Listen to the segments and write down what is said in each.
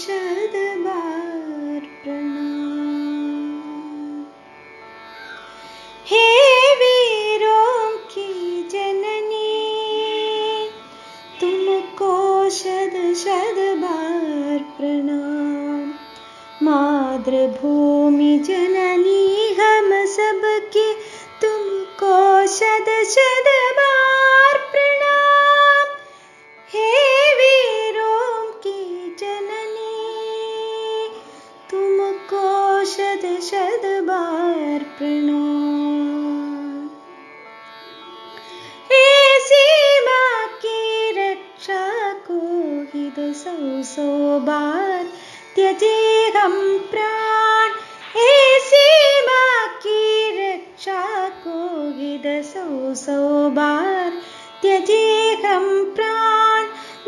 शतबार प्रणाम। हे वीरों की जननी, तुमको शत शत बार प्रणाम। मातृभूमि जननी हम सबकी, तुमको शत शत बार प्रणाम। हे वीरों की जननी, तुमको शत शत बार प्रणाम। हे सीमा की रक्षा को ही सौ सौ बार त्यजे हम प्राण। हे सीमा की रक्षा को ही सौ सौ बार त्यजे हम प्राण।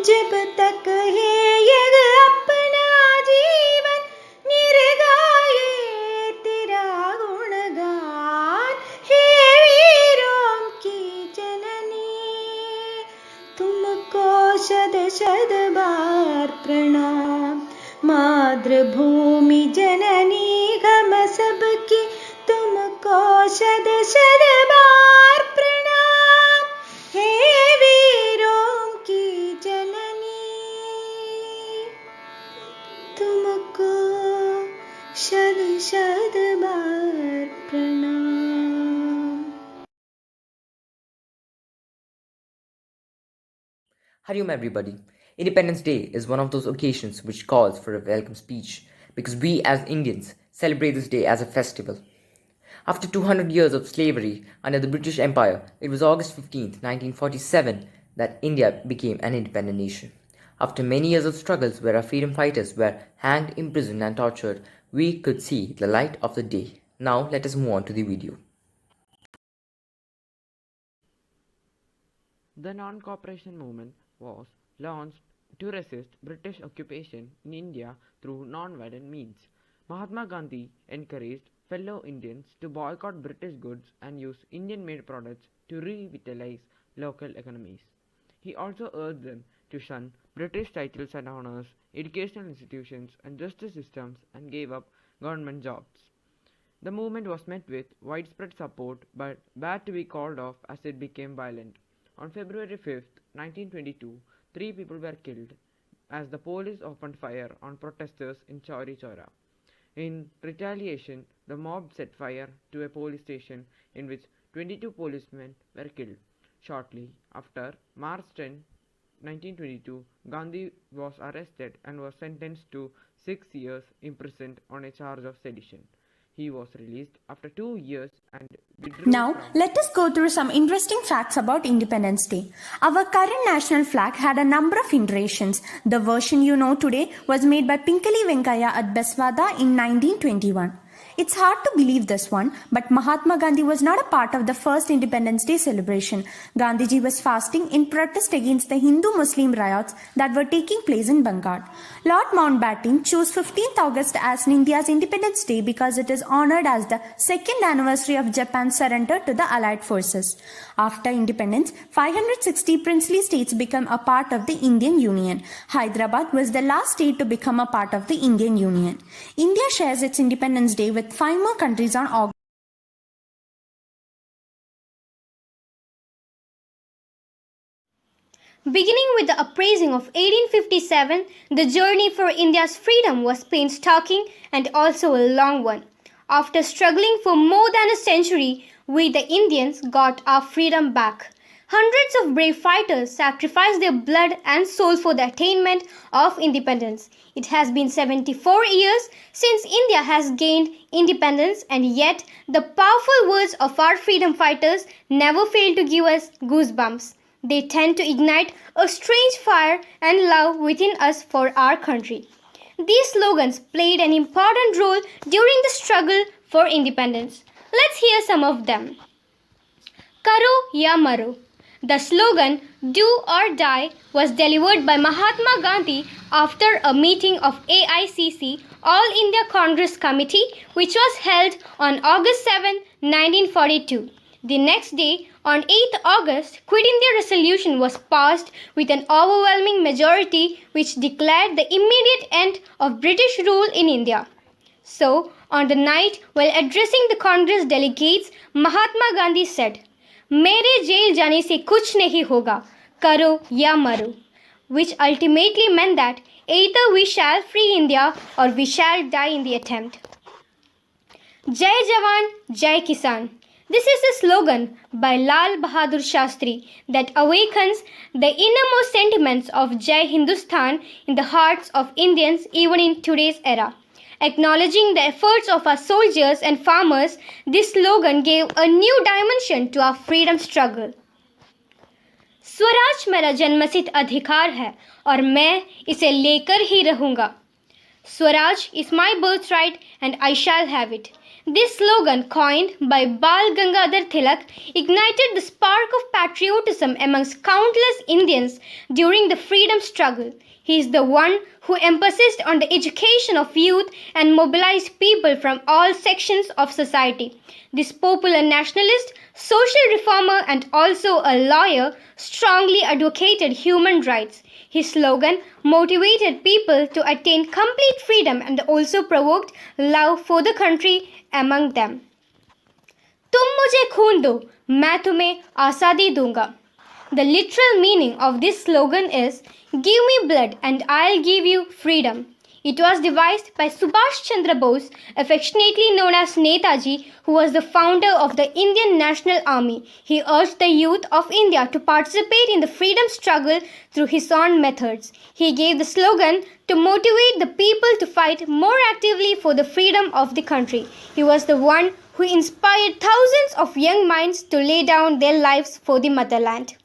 जब तक है यह अपना जीवन, निर्गाये तेरा गुणगान। हे वीरों की जननी, तुमको शत शत बार प्रणाम। मातृभूमि जननी हम सबकी, तुमको शत शत बार प्रणाम। हे वीरों की जननी, तुमको शत शत बार प्रणाम। Hariom everybody. Independence Day is one of those occasions which calls for a welcome speech because we as Indians celebrate this day as a festival. After 200 years of slavery under the British Empire, it was August 15th, 1947 that India became an independent nation. After many years of struggles where our freedom fighters were hanged, imprisoned and tortured, we could see the light of the day. Now let us move on to the video. The non-cooperation movement was launched to resist British occupation in India through non-violent means. Mahatma Gandhi encouraged fellow Indians to boycott British goods and use Indian-made products to revitalize local economies. He also urged them to shun British titles and honors, educational institutions and justice systems and gave up government jobs. The movement was met with widespread support but had to be called off as it became violent. On February 5th, 1922, 3 people were killed as the police opened fire on protesters in Chauri Chaura. In retaliation, the mob set fire to a police station in which 22 policemen were killed. Shortly after, March 10, 1922, Gandhi was arrested and was sentenced to 6 years imprisoned on a charge of sedition. He was released after 2 years and withdrew. Now, let us go through some interesting facts about Independence Day. Our current national flag had a number of iterations. The version you know today was made by Pinkali Venkaya at Beswada in 1921. It's hard to believe this one, but Mahatma Gandhi was not a part of the first Independence Day celebration. Gandhiji was fasting in protest against the Hindu-Muslim riots that were taking place in Bengal. Lord Mountbatten chose 15th August as India's Independence Day because it is honored as the second anniversary of Japan's surrender to the Allied forces. After independence, 560 princely states became a part of the Indian Union. Hyderabad was the last state to become a part of the Indian Union. India shares its Independence Day with 5 more countries on August. Beginning with the uprising of 1857, the journey for India's freedom was painstaking and also a long one. After struggling for more than a century, we the Indians got our freedom back. Hundreds of brave fighters sacrificed their blood and soul for the attainment of independence. It has been 74 years since India has gained independence, and yet the powerful words of our freedom fighters never fail to give us goosebumps. They tend to ignite a strange fire and love within us for our country. These slogans played an important role during the struggle for independence. Let's hear some of them. Karo ya maro. The slogan "Do or Die" was delivered by Mahatma Gandhi after a meeting of AICC All India Congress Committee, which was held on August 7, 1942. The next day, on 8th August, Quit India resolution was passed with an overwhelming majority which declared the immediate end of British rule in India. So, on the night while addressing the Congress delegates, Mahatma Gandhi said, "मेरे jail जाने से कुछ नहीं होगा, करो या मरो," which ultimately meant that either we shall free India or we shall die in the attempt. Jai Jawan, Jai Kisan. This is a slogan by Lal Bahadur Shastri that awakens the innermost sentiments of Jai Hindustan in the hearts of Indians even in today's era. Acknowledging the efforts of our soldiers and farmers, this slogan gave a new dimension to our freedom struggle. Swaraj मेरा जन्मसिद्ध अधिकार है और मैं इसे लेकर ही रहूंगा. Swaraj is my birthright and I shall have it. This slogan, coined by Bal Gangadhar Tilak, ignited the spark of patriotism amongst countless Indians during the freedom struggle. He is the one who emphasized on the education of youth and mobilized people from all sections of society. This popular nationalist, social reformer and also a lawyer strongly advocated human rights. His slogan motivated people to attain complete freedom and also provoked love for the country among them. तुम मुझे खून दो, मैं तुम्हें आज़ादी दूंगा. The literal meaning of this slogan is, "Give me blood and I'll give you freedom." It was devised by Subhash Chandra Bose, affectionately known as Netaji, who was the founder of the Indian National Army. He urged the youth of India to participate in the freedom struggle through his own methods. He gave the slogan to motivate the people to fight more actively for the freedom of the country. He was the one who inspired thousands of young minds to lay down their lives for the motherland.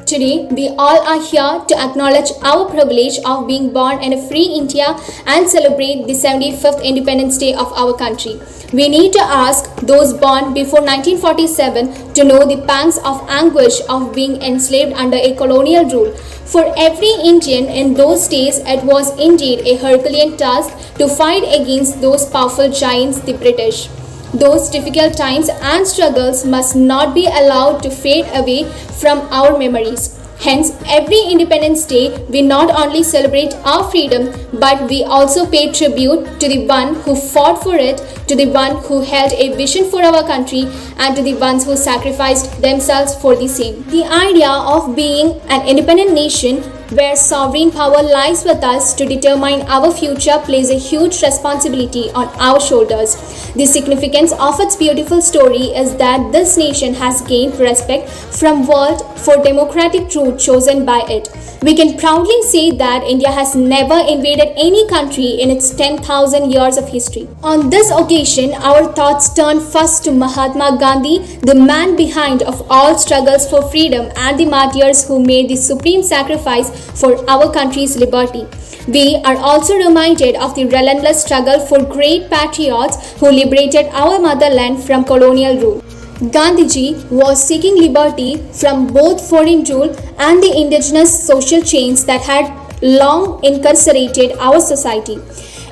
Today, we all are here to acknowledge our privilege of being born in a free India and celebrate the 75th Independence Day of our country. We need to ask those born before 1947 to know the pangs of anguish of being enslaved under a colonial rule. For every Indian in those days, it was indeed a Herculean task to fight against those powerful giants, the British. Those difficult times and struggles must not be allowed to fade away from our memories. Hence, every Independence Day, we not only celebrate our freedom, but we also pay tribute to the one who fought for it, to the one who held a vision for our country, and to the ones who sacrificed themselves for the same. The idea of being an independent nation where sovereign power lies with us to determine our future places a huge responsibility on our shoulders. The significance of its beautiful story is that this nation has gained respect from world for democratic truth chosen by it. We can proudly say that India has never invaded any country in its 10,000 years of history. On this occasion, our thoughts turn first to Mahatma Gandhi, the man behind of all struggles for freedom and the martyrs who made the supreme sacrifice for our country's liberty. We are also reminded of the relentless struggle for great patriots who liberated our motherland from colonial rule. Gandhiji was seeking liberty from both foreign rule and the indigenous social chains that had long incarcerated our society.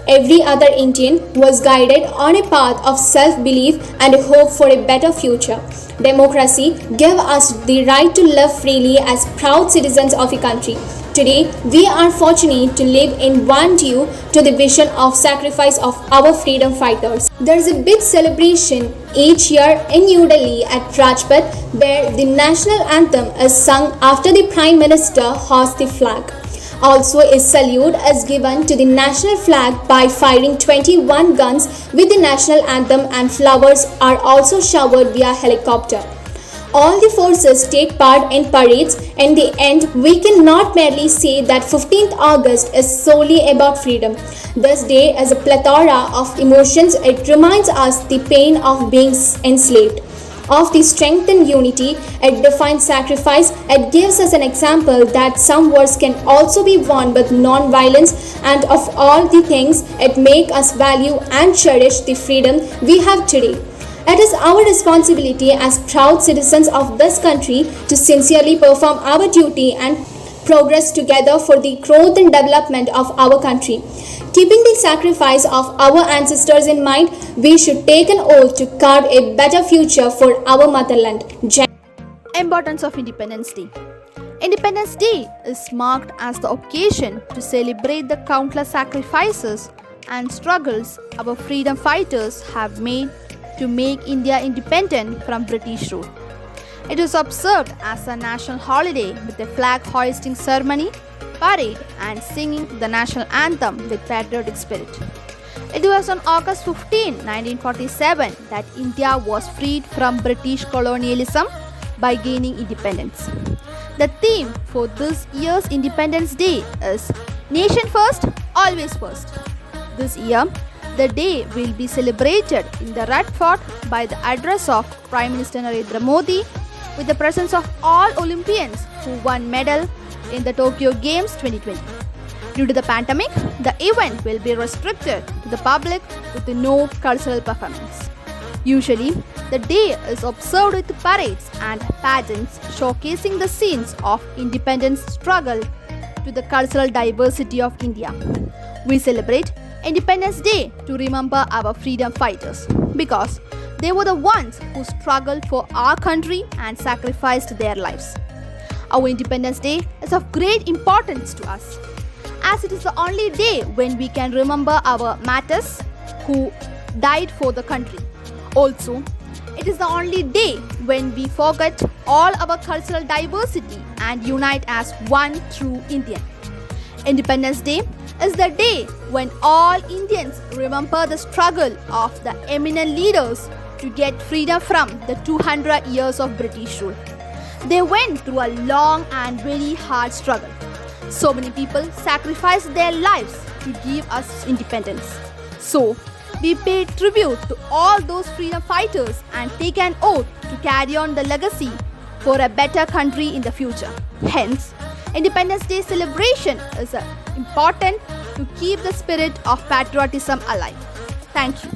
Every other Indian was guided on a path of self-belief and a hope for a better future. Democracy gave us the right to live freely as proud citizens of a country. Today, we are fortunate to live in one due to the vision of sacrifice of our freedom fighters. There is a big celebration each year in New Delhi at Rajpath where the national anthem is sung after the Prime Minister hoists the flag. Also, a salute is given to the national flag by firing 21 guns with the national anthem, and flowers are also showered via helicopter. All the forces take part in parades. In the end, we cannot merely say that 15th August is solely about freedom. This day is a plethora of emotions. It reminds us the pain of being enslaved, of the strength and unity. It defines sacrifice. It gives us an example that some wars can also be won with non-violence, and of all the things, it makes us value and cherish the freedom we have today. It is our responsibility as proud citizens of this country to sincerely perform our duty and progress together for the growth and development of our country. Keeping the sacrifice of our ancestors in mind, we should take an oath to carve a better future for our motherland. Importance of Independence Day. Independence Day is marked as the occasion to celebrate the countless sacrifices and struggles our freedom fighters have made to make India independent from British rule. It is observed as a national holiday with a flag hoisting ceremony, parade, and singing the national anthem with patriotic spirit. It was on August 15, 1947 that India was freed from British colonialism by gaining independence. The theme for this year's Independence Day is Nation First, Always First. This year, the day will be celebrated in the Red Fort by the address of Prime Minister Narendra Modi, with the presence of all Olympians who won medal in the Tokyo Games 2020. Due to the pandemic, the event will be restricted to the public with no cultural performance. Usually, the day is observed with parades and pageants showcasing the scenes of independence struggle to the cultural diversity of India. We celebrate Independence Day to remember our freedom fighters because they were the ones who struggled for our country and sacrificed their lives. Our Independence Day is of great importance to us, as it is the only day when we can remember our martyrs who died for the country. Also, it is the only day when we forget all our cultural diversity and unite as one true Indian. Independence Day is the day when all Indians remember the struggle of the eminent leaders to get freedom from the 200 years of British rule. They went through a long and very hard struggle. So many people sacrificed their lives to give us independence. So, we pay tribute to all those freedom fighters and take an oath to carry on the legacy for a better country in the future. Hence, Independence Day celebration is important to keep the spirit of patriotism alive. Thank you.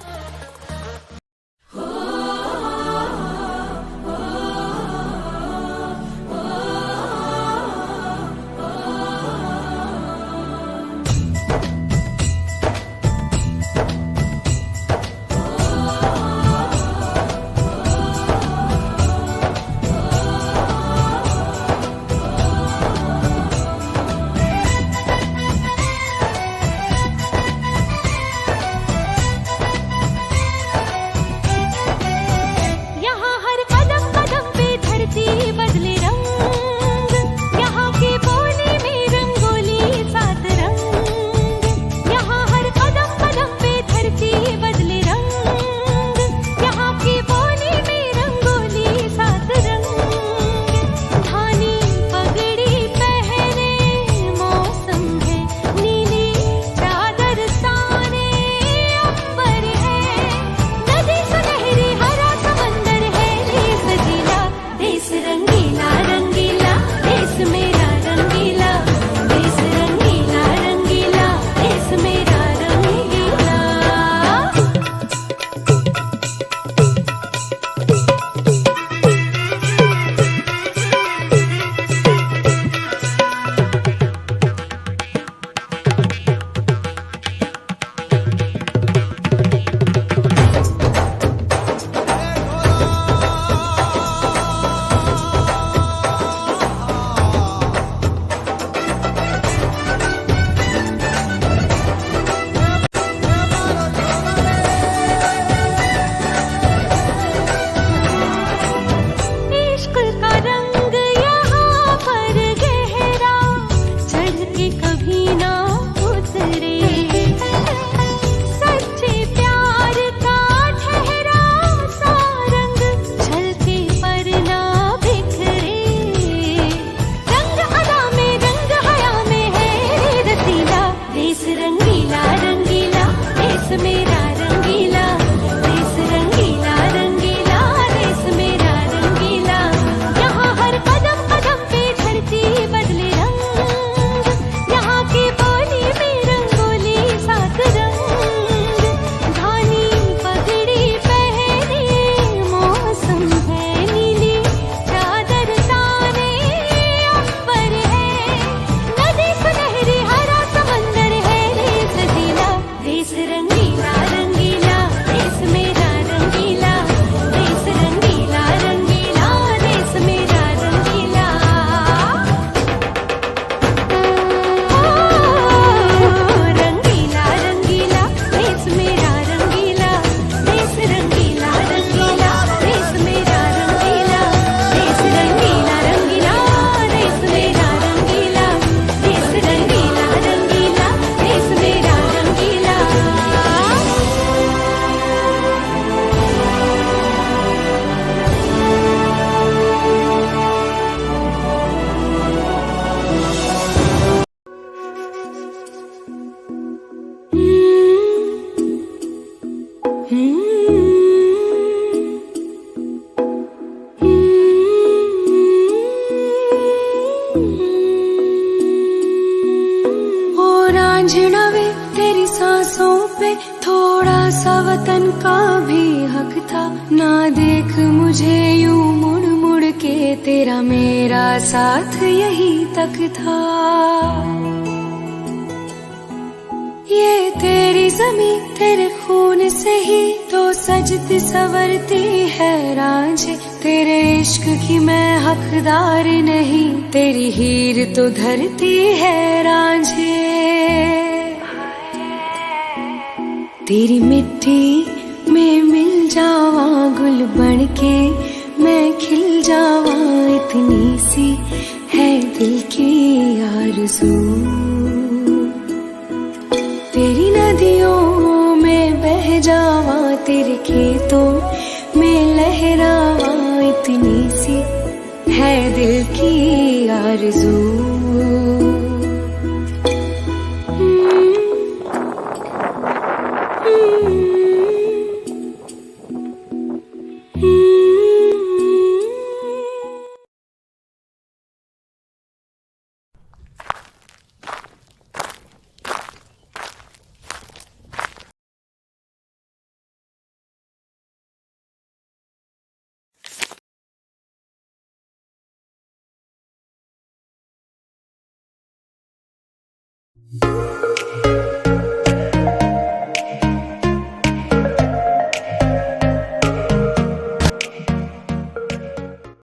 वतन का भी हक था। ना देख मुझे यूं मुड़ मुड़ के, तेरा मेरा साथ यही तक था। ये तेरी ज़मीं तेरे खून से ही तो सजती संवरती है रांझे। तेरे इश्क की मैं हकदार नहीं, तेरी हीर तो धरती है रांझे। तेरी मिट्टी में मिल जावा गुल बन के, मैं खिल जावा, इतनी सी है दिल की आरज़ू। तेरी नदियों में बह जावा, तेरे खेतों में लहरावा, इतनी सी है दिल की आरज़ू। you